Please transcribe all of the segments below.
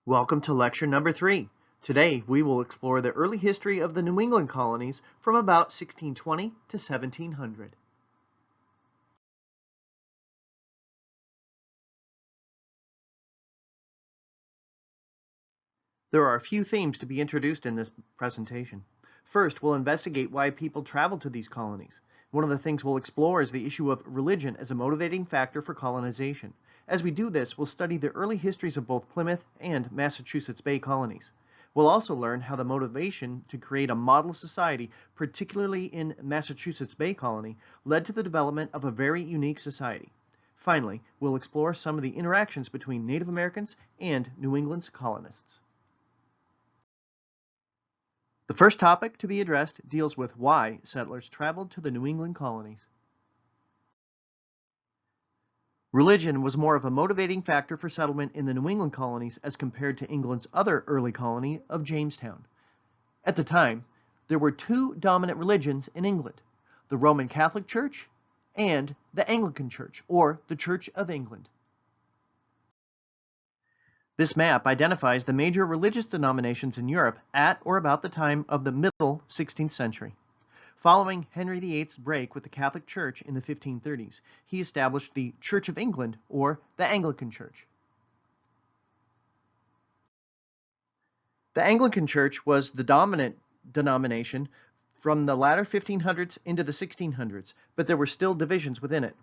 Welcome to lecture number 3. Today we will explore the early history of the New England colonies from about 1620 to 1700. There are a few themes to be introduced in this presentation. First, we'll investigate why people traveled to these colonies. One of the things we'll explore is the issue of religion as a motivating factor for colonization. As we do this, we'll study the early histories of both Plymouth and Massachusetts Bay colonies. We'll also learn how the motivation to create a model society, particularly in Massachusetts Bay Colony, led to the development of a very unique society. Finally, we'll explore some of the interactions between Native Americans and New England's colonists. The first topic to be addressed deals with why settlers traveled to the New England colonies. Religion was more of a motivating factor for settlement in the New England colonies as compared to England's other early colony of Jamestown. At the time, there were two dominant religions in England, the Roman Catholic Church and the Anglican Church, or the Church of England. This map identifies the major religious denominations in Europe at or about the time of the middle 16th century. Following Henry VIII's break with the Catholic Church in the 1530s, he established the Church of England, or the Anglican Church. The Anglican Church was the dominant denomination from the latter 1500s into the 1600s, but there were still divisions within it.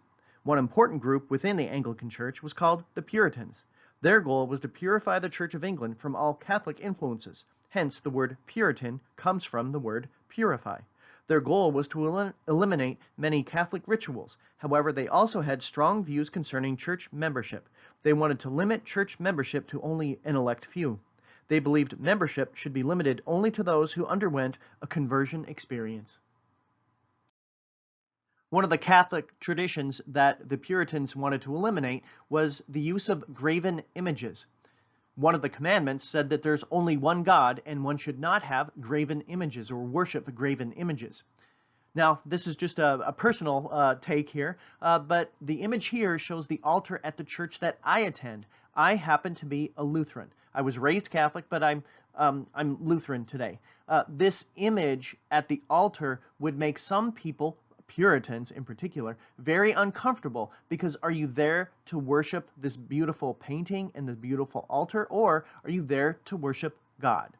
One important group within the Anglican Church was called the Puritans. Their goal was to purify the Church of England from all Catholic influences. Hence, the word Puritan comes from the word purify. Their goal was to eliminate many Catholic rituals. However, they also had strong views concerning church membership. They wanted to limit church membership to only an elect few. They believed membership should be limited only to those who underwent a conversion experience. One of the Catholic traditions that the Puritans wanted to eliminate was the use of graven images. One of the commandments said that there's only one God and one should not have graven images or worship graven images. Now, this is just a personal take here, but the image here shows the altar at the church that I attend. I happen to be a Lutheran. I was raised Catholic, but I'm Lutheran today. This image at the altar would make some people, Puritans in particular, very uncomfortable, because are you there to worship this beautiful painting and the beautiful altar, or are you there to worship God?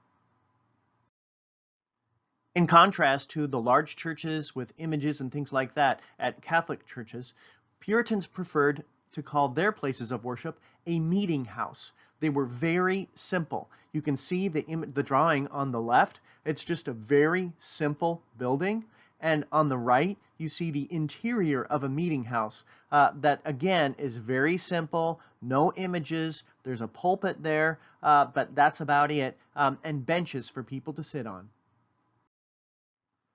In contrast to the large churches with images and things like that at Catholic churches, Puritans preferred to call their places of worship a meeting house. They were very simple. You can see the drawing on the left. It's just a very simple building. And on the right, you see the interior of a meeting house that, again, is very simple, no images. There's a pulpit there, but that's about it, and benches for people to sit on.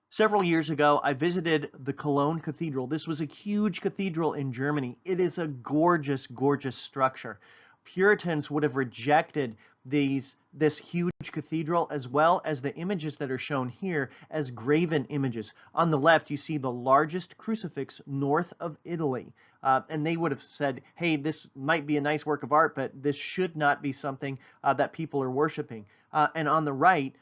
Several years ago, I visited the Cologne Cathedral. This was a huge cathedral in Germany. It is a gorgeous, gorgeous structure. Puritans would have rejected this huge cathedral, as well as the images that are shown here as graven images. On the left, you see the largest crucifix north of Italy. And they would have said, hey, this might be a nice work of art, but this should not be something that people are worshiping. And on the right,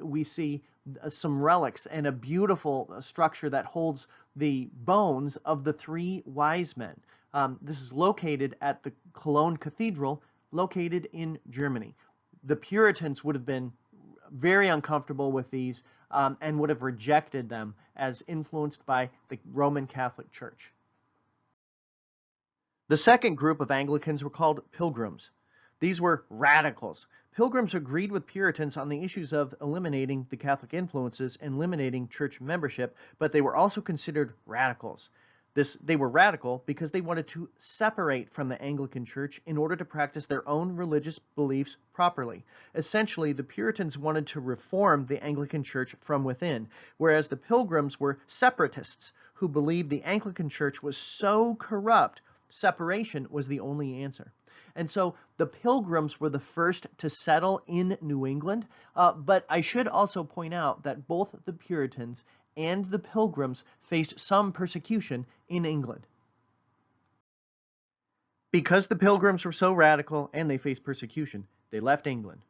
we see some relics and a beautiful structure that holds the bones of the three wise men. This is located at the Cologne Cathedral, located in Germany. The Puritans would have been very uncomfortable with these and would have rejected them as influenced by the Roman Catholic Church. The second group of Anglicans were called pilgrims. These were radicals. Pilgrims agreed with Puritans on the issues of eliminating the Catholic influences and eliminating church membership, but they were also considered radicals. They were radical because they wanted to separate from the Anglican Church in order to practice their own religious beliefs properly. Essentially, the Puritans wanted to reform the Anglican Church from within, whereas the Pilgrims were separatists who believed the Anglican Church was so corrupt, separation was the only answer. And so the Pilgrims were the first to settle in New England, but I should also point out that both the Puritans and the Pilgrims faced some persecution in England. Because the Pilgrims were so radical and they faced persecution, they left England.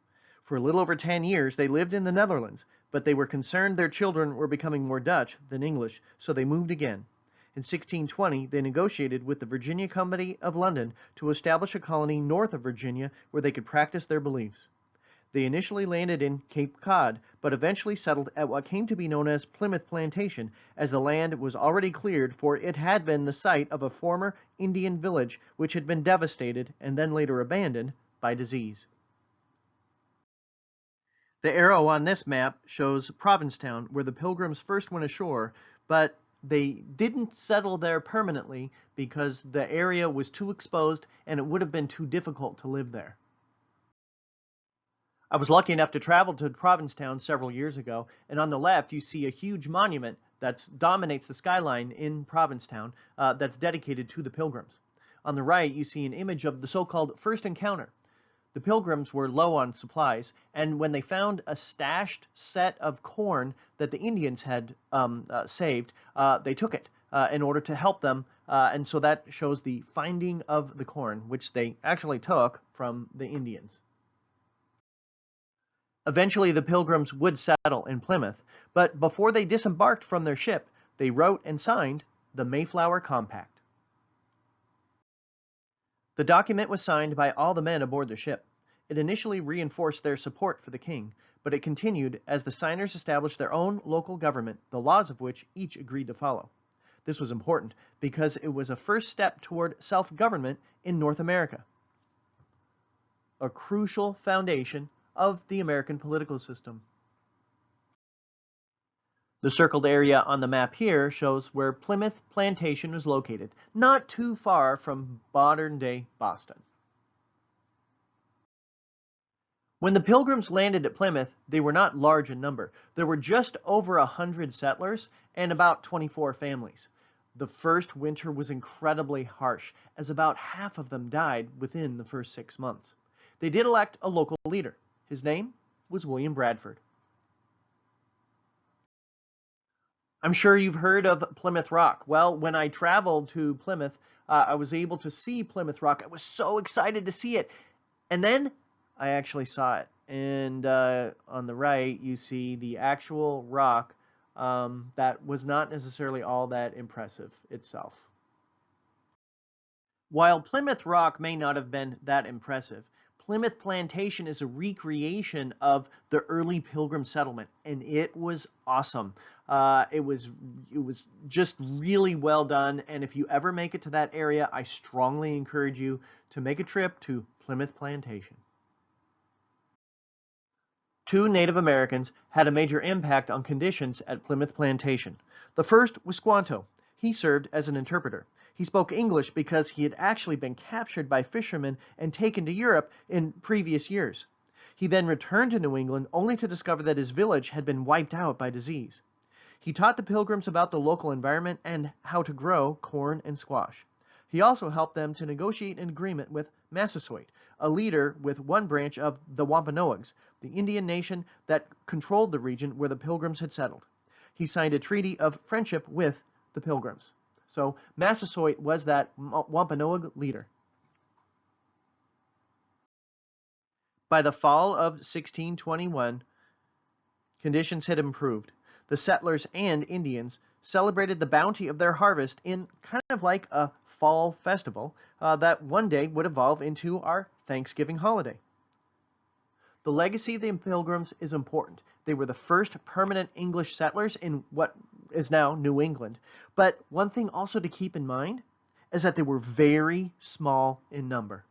For a little over 10 years, they lived in the Netherlands, but they were concerned their children were becoming more Dutch than English, so they moved again. In 1620, they negotiated with the Virginia Company of London to establish a colony north of Virginia where they could practice their beliefs. They initially landed in Cape Cod, but eventually settled at what came to be known as Plymouth Plantation, as the land was already cleared, for it had been the site of a former Indian village which had been devastated and then later abandoned by disease. The arrow on this map shows Provincetown, where the Pilgrims first went ashore, but they didn't settle there permanently because the area was too exposed and it would have been too difficult to live there. I was lucky enough to travel to Provincetown several years ago, and on the left you see a huge monument that dominates the skyline in Provincetown that's dedicated to the Pilgrims. On the right you see an image of the so-called First Encounter. The Pilgrims were low on supplies, and when they found a stashed set of corn that the Indians had saved, they took it in order to help them, and so that shows the finding of the corn, which they actually took from the Indians. Eventually, the Pilgrims would settle in Plymouth, but before they disembarked from their ship, they wrote and signed the Mayflower Compact. The document was signed by all the men aboard the ship. It initially reinforced their support for the king, but it continued as the signers established their own local government, the laws of which each agreed to follow. This was important because it was a first step toward self-government in North America, a crucial foundation of the American political system. The circled area on the map here shows where Plymouth Plantation was located, not too far from modern-day Boston. When the Pilgrims landed at Plymouth, they were not large in number. There were just over 100 settlers and about 24 families. The first winter was incredibly harsh, as about half of them died within the first 6 months. They did elect a local leader. His name was William Bradford. I'm sure you've heard of Plymouth Rock. Well, when I traveled to Plymouth, I was able to see Plymouth Rock. I was so excited to see it. And then I actually saw it. And on the right, you see the actual rock that was not necessarily all that impressive itself. While Plymouth Rock may not have been that impressive, Plymouth Plantation is a recreation of the early Pilgrim settlement, and it was awesome. It was just really well done, and if you ever make it to that area, I strongly encourage you to make a trip to Plymouth Plantation. Two Native Americans had a major impact on conditions at Plymouth Plantation. The first was Squanto. He served as an interpreter. He spoke English because he had actually been captured by fishermen and taken to Europe in previous years. He then returned to New England only to discover that his village had been wiped out by disease. He taught the Pilgrims about the local environment and how to grow corn and squash. He also helped them to negotiate an agreement with Massasoit, a leader with one branch of the Wampanoags, the Indian nation that controlled the region where the Pilgrims had settled. He signed a treaty of friendship with the Pilgrims. So Massasoit was that Wampanoag leader. By the fall of 1621, conditions had improved. The settlers and Indians celebrated the bounty of their harvest in kind of like a fall festival that one day would evolve into our Thanksgiving holiday. The legacy of the Pilgrims is important. They were the first permanent English settlers in what is now New England. But one thing also to keep in mind is that they were very small in number.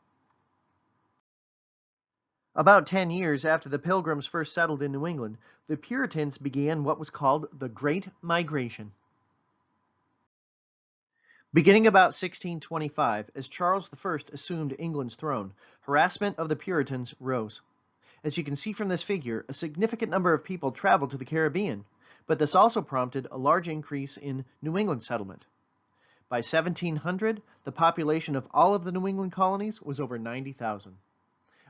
About 10 years after the Pilgrims first settled in New England, the Puritans began what was called the Great Migration. Beginning about 1625, as Charles I assumed England's throne, harassment of the Puritans rose. As you can see from this figure, a significant number of people traveled to the Caribbean, but this also prompted a large increase in New England settlement. By 1700, the population of all of the New England colonies was over 90,000.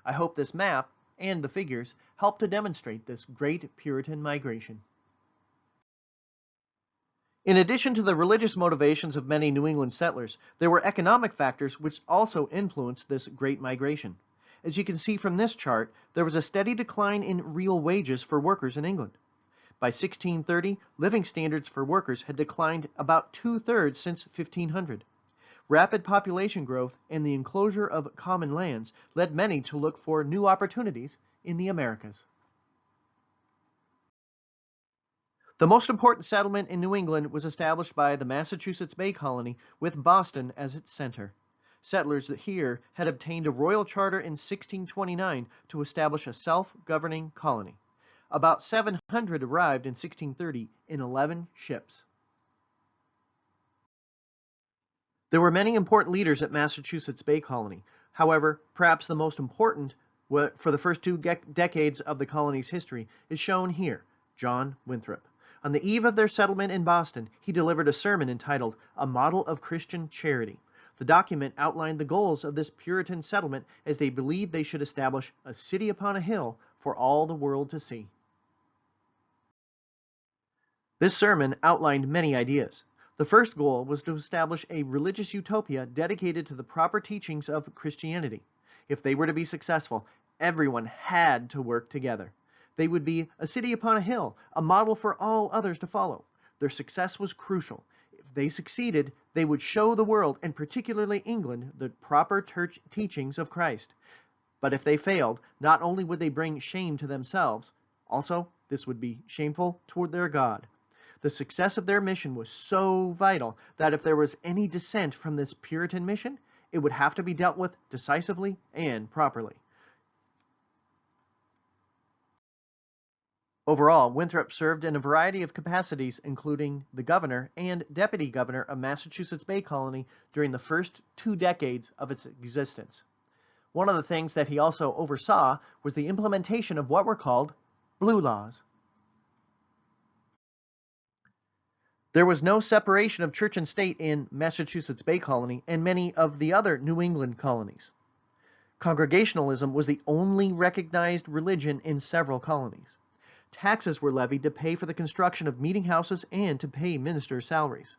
I hope this map and the figures help to demonstrate this great Puritan migration. In addition to the religious motivations of many New England settlers, there were economic factors which also influenced this great migration. As you can see from this chart, there was a steady decline in real wages for workers in England. By 1630, living standards for workers had declined about 2/3 since 1500. Rapid population growth and the enclosure of common lands led many to look for new opportunities in the Americas. The most important settlement in New England was established by the Massachusetts Bay Colony with Boston as its center. Settlers here had obtained a royal charter in 1629 to establish a self-governing colony. About 700 arrived in 1630 in 11 ships. There were many important leaders at Massachusetts Bay Colony. However, perhaps the most important for the first two decades of the colony's history is shown here, John Winthrop. On the eve of their settlement in Boston, he delivered a sermon entitled A Model of Christian Charity. The document outlined the goals of this Puritan settlement as they believed they should establish a city upon a hill for all the world to see. This sermon outlined many ideas. The first goal was to establish a religious utopia dedicated to the proper teachings of Christianity. If they were to be successful, everyone had to work together. They would be a city upon a hill, a model for all others to follow. Their success was crucial. If they succeeded, they would show the world, and particularly England, the proper teachings of Christ. But if they failed, not only would they bring shame to themselves, also this would be shameful toward their God. The success of their mission was so vital that if there was any dissent from this Puritan mission, it would have to be dealt with decisively and properly. Overall, Winthrop served in a variety of capacities, including the governor and deputy governor of Massachusetts Bay Colony during the first 2 decades of its existence. One of the things that he also oversaw was the implementation of what were called blue laws. There was no separation of church and state in Massachusetts Bay Colony and many of the other New England colonies. Congregationalism was the only recognized religion in several colonies. Taxes were levied to pay for the construction of meeting houses and to pay ministers' salaries.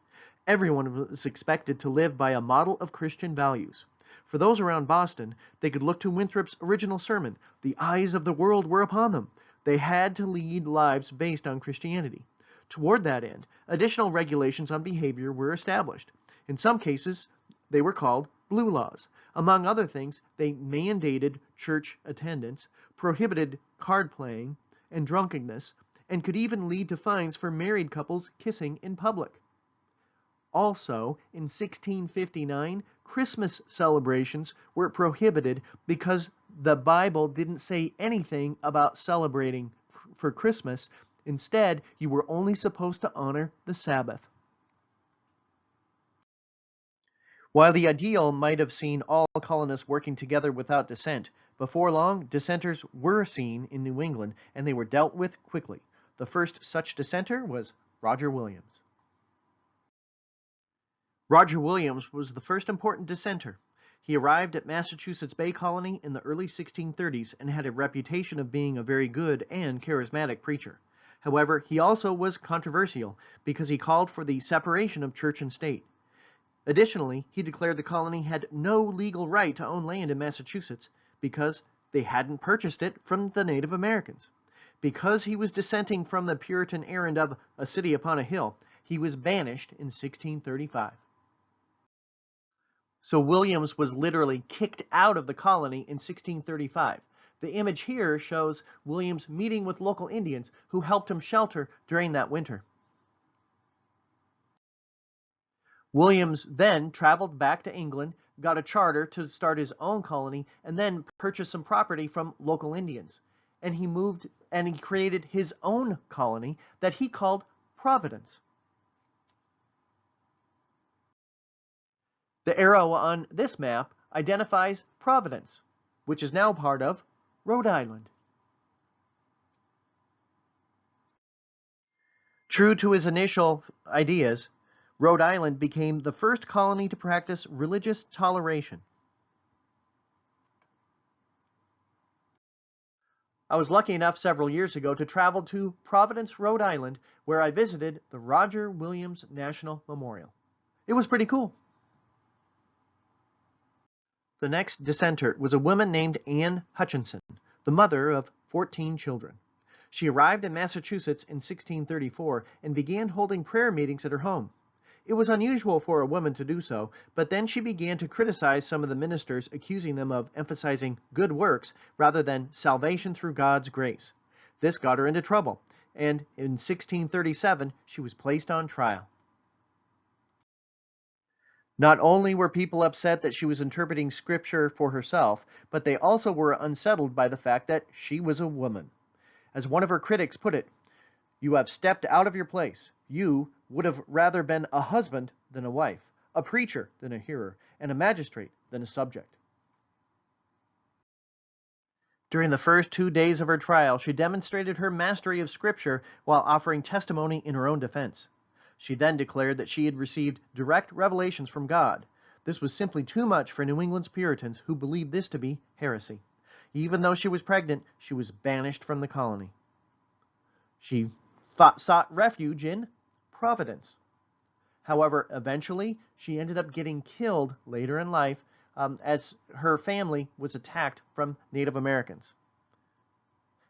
Everyone was expected to live by a model of Christian values. For those around Boston, they could look to Winthrop's original sermon, "The eyes of the world were upon them." They had to lead lives based on Christianity. Toward that end, additional regulations on behavior were established. In some cases, they were called blue laws. Among other things, they mandated church attendance, prohibited card playing and drunkenness, and could even lead to fines for married couples kissing in public. Also, in 1659, Christmas celebrations were prohibited because the Bible didn't say anything about celebrating for Christmas. Instead, you were only supposed to honor the Sabbath. While the ideal might have seen all colonists working together without dissent, before long, dissenters were seen in New England, and they were dealt with quickly. The first such dissenter was Roger Williams. Roger Williams was the first important dissenter. He arrived at Massachusetts Bay Colony in the early 1630s and had a reputation of being a very good and charismatic preacher. However, he also was controversial because he called for the separation of church and state. Additionally, he declared the colony had no legal right to own land in Massachusetts because they hadn't purchased it from the Native Americans. Because he was dissenting from the Puritan errand of a city upon a hill, he was banished in 1635. So Williams was literally kicked out of the colony in 1635. The image here shows Williams meeting with local Indians who helped him shelter during that winter. Williams then traveled back to England, got a charter to start his own colony, and then purchased some property from local Indians. And he moved and he created his own colony that he called Providence. The arrow on this map identifies Providence, which is now part of Rhode Island. True to his initial ideas, Rhode Island became the first colony to practice religious toleration. I was lucky enough several years ago to travel to Providence, Rhode Island, where I visited the Roger Williams National Memorial. It was pretty cool. The next dissenter was a woman named Anne Hutchinson, the mother of 14 children. She arrived in Massachusetts in 1634 and began holding prayer meetings at her home. It was unusual for a woman to do so, but then she began to criticize some of the ministers, accusing them of emphasizing good works rather than salvation through God's grace. This got her into trouble, and in 1637 she was placed on trial. Not only were people upset that she was interpreting scripture for herself, but they also were unsettled by the fact that she was a woman. As one of her critics put it, "You have stepped out of your place. You would have rather been a husband than a wife, a preacher than a hearer, and a magistrate than a subject." During the first 2 days of her trial, she demonstrated her mastery of scripture while offering testimony in her own defense. She then declared that she had received direct revelations from God. This was simply too much for New England's Puritans, who believed this to be heresy. Even though she was pregnant, she was banished from the colony. She sought refuge in Providence. However, eventually, she ended up getting killed later in life as her family was attacked from Native Americans.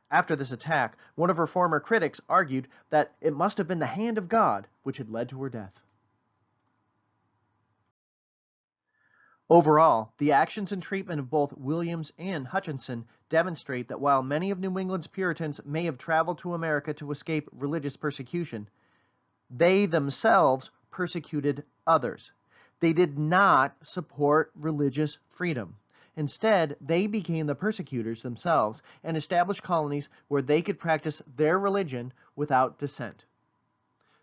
After this attack, one of her former critics argued that it must have been the hand of God which had led to her death. Overall, the actions and treatment of both Williams and Hutchinson demonstrate that while many of New England's Puritans may have traveled to America to escape religious persecution, they themselves persecuted others. They did not support religious freedom. Instead, they became the persecutors themselves and established colonies where they could practice their religion without dissent.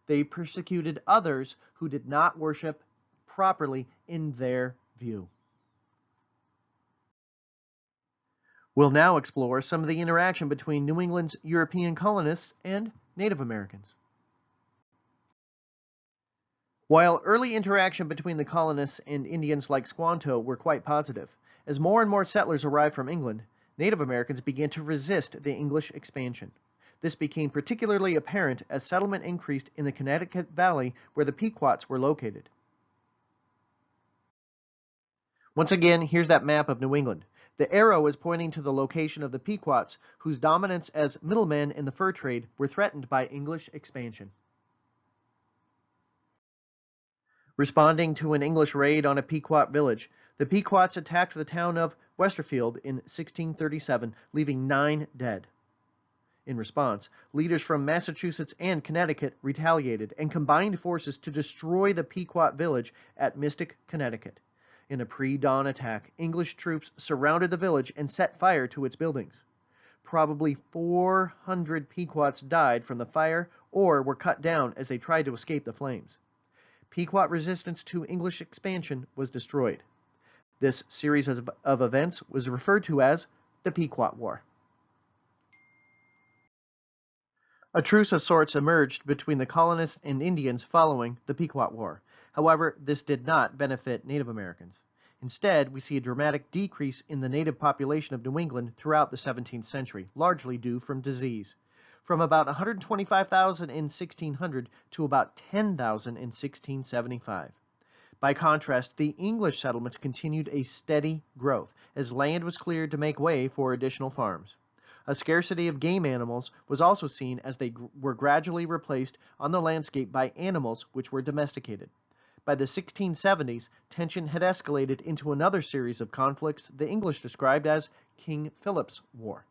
They persecuted others who did not worship properly in their view. We'll now explore some of the interaction between New England's European colonists and Native Americans. While early interaction between the colonists and Indians like Squanto were quite positive, as more and more settlers arrived from England, Native Americans began to resist the English expansion. This became particularly apparent as settlement increased in the Connecticut Valley where the Pequots were located. Once again, here's that map of New England. The arrow is pointing to the location of the Pequots, whose dominance as middlemen in the fur trade were threatened by English expansion. Responding to an English raid on a Pequot village, the Pequots attacked the town of Westerfield in 1637, leaving 9 dead. In response, leaders from Massachusetts and Connecticut retaliated and combined forces to destroy the Pequot village at Mystic, Connecticut. In a pre-dawn attack, English troops surrounded the village and set fire to its buildings. Probably 400 Pequots died from the fire or were cut down as they tried to escape the flames. Pequot resistance to English expansion was destroyed. This series of events was referred to as the Pequot War. A truce of sorts emerged between the colonists and Indians following the Pequot War. However, this did not benefit Native Americans. Instead, we see a dramatic decrease in the native population of New England throughout the 17th century, largely due from disease, from about 125,000 in 1600 to about 10,000 in 1675. By contrast, the English settlements continued a steady growth as land was cleared to make way for additional farms. A scarcity of game animals was also seen as they were gradually replaced on the landscape by animals which were domesticated. By the 1670s, tension had escalated into another series of conflicts the English described as King Philip's War.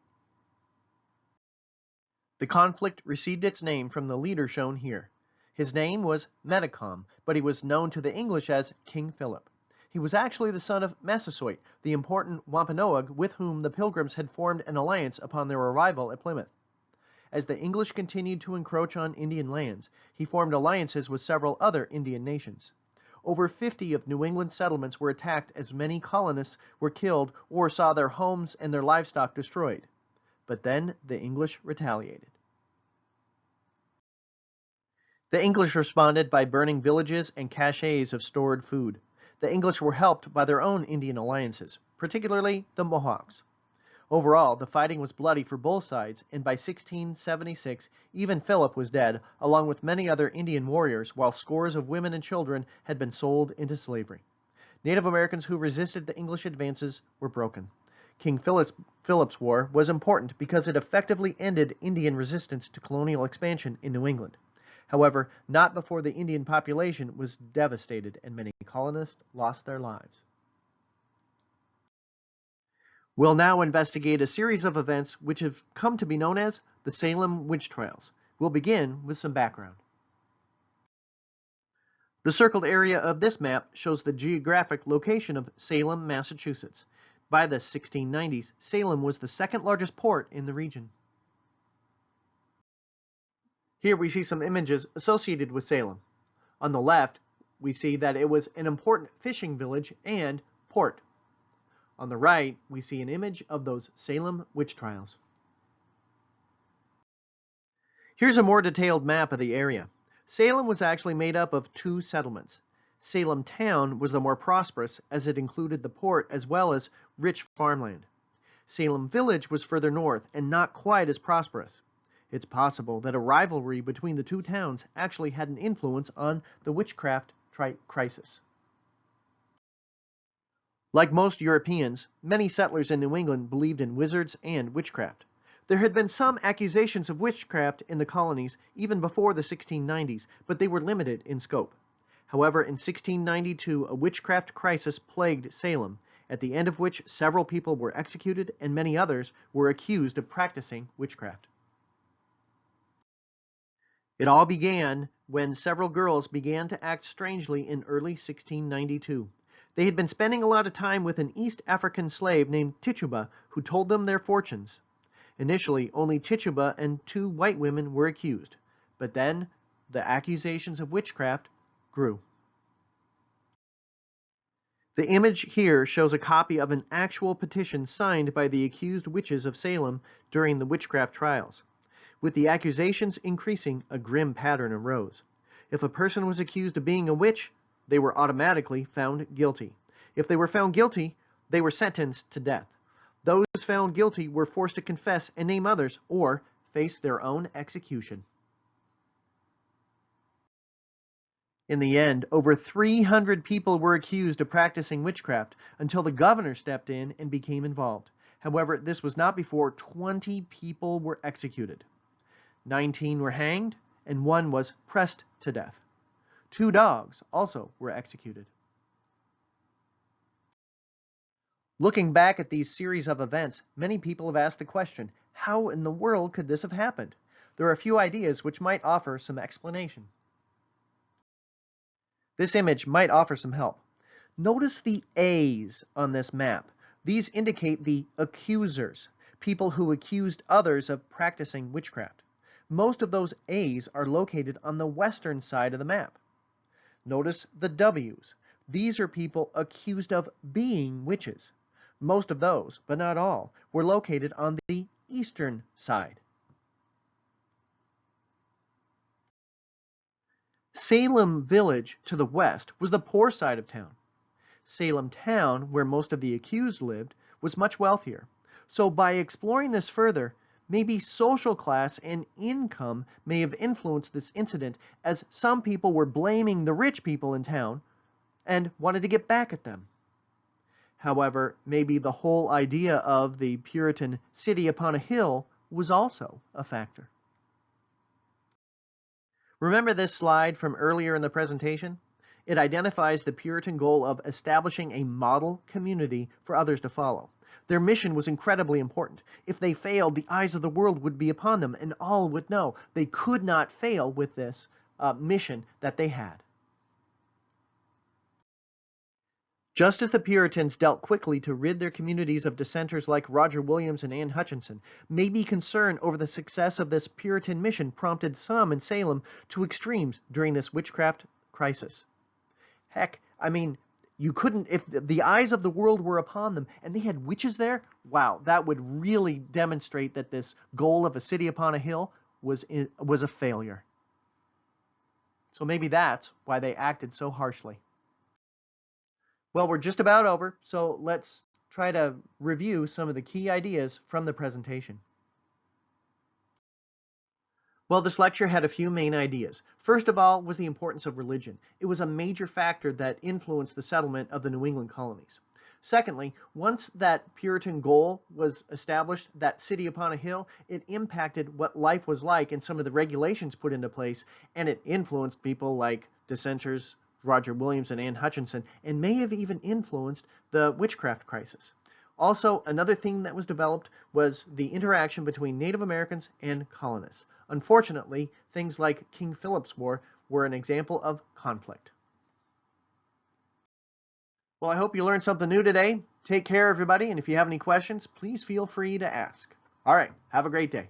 The conflict received its name from the leader shown here. His name was Metacom, but he was known to the English as King Philip. He was actually the son of Massasoit, the important Wampanoag with whom the Pilgrims had formed an alliance upon their arrival at Plymouth. As the English continued to encroach on Indian lands, he formed alliances with several other Indian nations. Over 50 of New England settlements were attacked as many colonists were killed or saw their homes and their livestock destroyed. But then the English retaliated. The English responded by burning villages and caches of stored food. The English were helped by their own Indian alliances, particularly the Mohawks. Overall, the fighting was bloody for both sides, and by 1676, even Philip was dead, along with many other Indian warriors, while scores of women and children had been sold into slavery. Native Americans who resisted the English advances were broken. King Philip's War was important because it effectively ended Indian resistance to colonial expansion in New England. However, not before the Indian population was devastated and many colonists lost their lives. We'll now investigate a series of events which have come to be known as the Salem witch trials. We'll begin with some background. The circled area of this map shows the geographic location of Salem, Massachusetts. By the 1690s, Salem was the second largest port in the region. Here we see some images associated with Salem. On the left, we see that it was an important fishing village and port. On the right, we see an image of those Salem witch trials. Here's a more detailed map of the area. Salem was actually made up of two settlements. Salem town was the more prosperous as it included the port as well as rich farmland. Salem village was further north and not quite as prosperous. It's possible that a rivalry between the two towns actually had an influence on the witchcraft crisis. Like most Europeans, many settlers in New England believed in wizards and witchcraft. There had been some accusations of witchcraft in the colonies even before the 1690s, but they were limited in scope. However, in 1692, a witchcraft crisis plagued Salem, at the end of which several people were executed and many others were accused of practicing witchcraft. It all began when several girls began to act strangely in early 1692. They had been spending a lot of time with an East African slave named Tituba, who told them their fortunes. Initially, only Tituba and two white women were accused, but then the accusations of witchcraft grew. The image here shows a copy of an actual petition signed by the accused witches of Salem during the witchcraft trials. With the accusations increasing, a grim pattern arose. If a person was accused of being a witch, they were automatically found guilty. If they were found guilty, they were sentenced to death. Those found guilty were forced to confess and name others or face their own execution. In the end, over 300 people were accused of practicing witchcraft until the governor stepped in and became involved. However, this was not before 20 people were executed. 19 were hanged, and 1 was pressed to death. 2 dogs also were executed. Looking back at these series of events, many people have asked the question, how in the world could this have happened? There are a few ideas which might offer some explanation. This image might offer some help. Notice the A's on this map. These indicate the accusers, people who accused others of practicing witchcraft. Most of those A's are located on the western side of the map. Notice the W's. These are people accused of being witches. Most of those, but not all, were located on the eastern side. Salem village to the west was the poor side of town. Salem town, where most of the accused lived, was much wealthier. So by exploring this further, maybe social class and income may have influenced this incident, as some people were blaming the rich people in town and wanted to get back at them. However, maybe the whole idea of the Puritan city upon a hill was also a factor. Remember this slide from earlier in the presentation? It identifies the Puritan goal of establishing a model community for others to follow. Their mission was incredibly important. If they failed, the eyes of the world would be upon them, and all would know they could not fail with this mission that they had. Just as the Puritans dealt quickly to rid their communities of dissenters like Roger Williams and Anne Hutchinson, maybe concern over the success of this Puritan mission prompted some in Salem to extremes during this witchcraft crisis. Heck, I mean, you couldn't, if the eyes of the world were upon them and they had witches there, wow, that would really demonstrate that this goal of a city upon a hill was a failure. So maybe that's why they acted so harshly. Well, we're just about over, so let's try to review some of the key ideas from the presentation. Well, this lecture had a few main ideas. First of all was the importance of religion. It was a major factor that influenced the settlement of the New England colonies. Secondly, once that Puritan goal was established, that city upon a hill, it impacted what life was like and some of the regulations put into place, and it influenced people like dissenters, Roger Williams and Anne Hutchinson, and may have even influenced the witchcraft crisis. Also, another theme that was developed was the interaction between Native Americans and colonists. Unfortunately, things like King Philip's War were an example of conflict. Well, I hope you learned something new today. Take care, everybody, and if you have any questions, please feel free to ask. All right, have a great day.